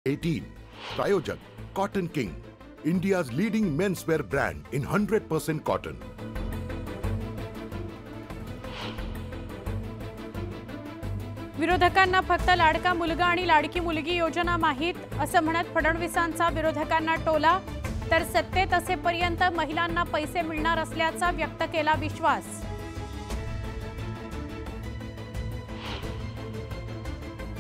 18. Prayojak Cotton King, India's leading menswear brand in 100% cotton. विरोधकांना फक्त लाडका मुलगा आणि लाडकी मुलगी योजना माहीत असं म्हणत फडणवीसांचा विरोधकांना टोला, तर सत्तेत असेपर्यंत महिलांना पैसे मिळणार असल्याचा व्यक्त केला विश्वास।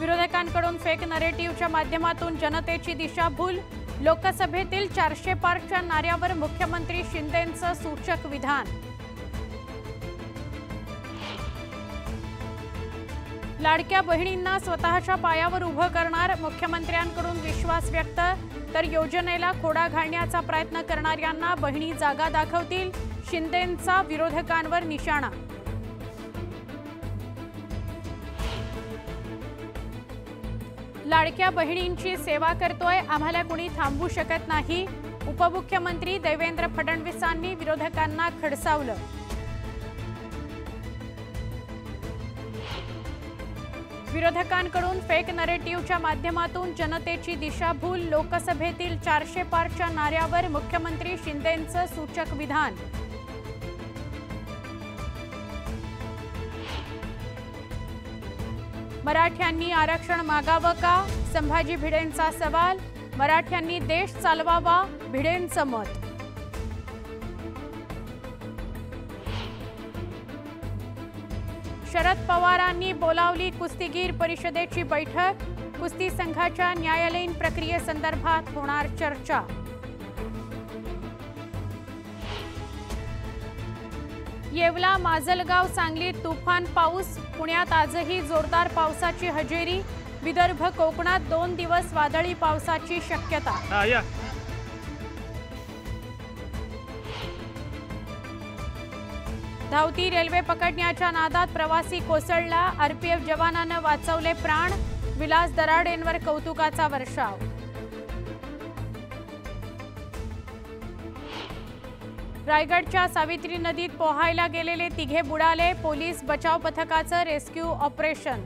विरोधकांकडून फेक नरेटिव्हच्या माध्यमातून जनतेची दिशाभूल, लोकसभेतील 400 पारच्या नाऱ्यावर मुख्यमंत्री शिंदेंचं सूचक विधान। लाडक्या बहिणींना स्वतःच्या पायावर उभं करणार, मुख्यमंत्र्यांकडून विश्वास व्यक्त, तर योजनेला खोडा घालण्याचा प्रयत्न करणाऱ्यांना बहिणी जागा दाखवतील, शिंदेंचा विरोधकांवर निशाणा। लाडक्या बहिणींची सेवा करतोय, आम्हाला कुणी थांबवू शकत नाही, उपमुख्यमंत्री देवेंद्र फडणवीसांनी विरोधकांना खडसावलं। विरोधकांकडून फेक नरेटिव्हच्या माध्यमातून जनतेची दिशाभूल, लोकसभेतील 400 पारच्या नाऱ्यावर मुख्यमंत्री शिंदेंचं सूचक विधान। मराठ्यांनी आरक्षण मागावं का, संभाजी भिडेंचा सवाल, मराठ्यांनी देश चालवावा, भिडेंचं मत। शरद पवारांनी बोलावली कुस्तीगीर परिषदेची बैठक, कुस्ती संघाच्या न्यायालयीन प्रक्रियेसंदर्भात होणार चर्चा। येवला, माजलगाव, सांगलीत तुफान पाऊस, पुण्यात आजही जोरदार पावसाची हजेरी, विदर्भ कोकणात 2 दिवस वादळी पावसाची शक्यता। धावती रेल्वे पकडण्याच्या नादात प्रवासी कोसळला, आरपीएफ जवानानं वाचवले प्राण, विलास दराडेंवर कौतुकाचा वर्षाव। रायगडच्या सावित्री नदीत पोहायला गेलेले 3 बुडाले, पोलीस बचाव पथकाचं रेस्क्यू ऑपरेशन।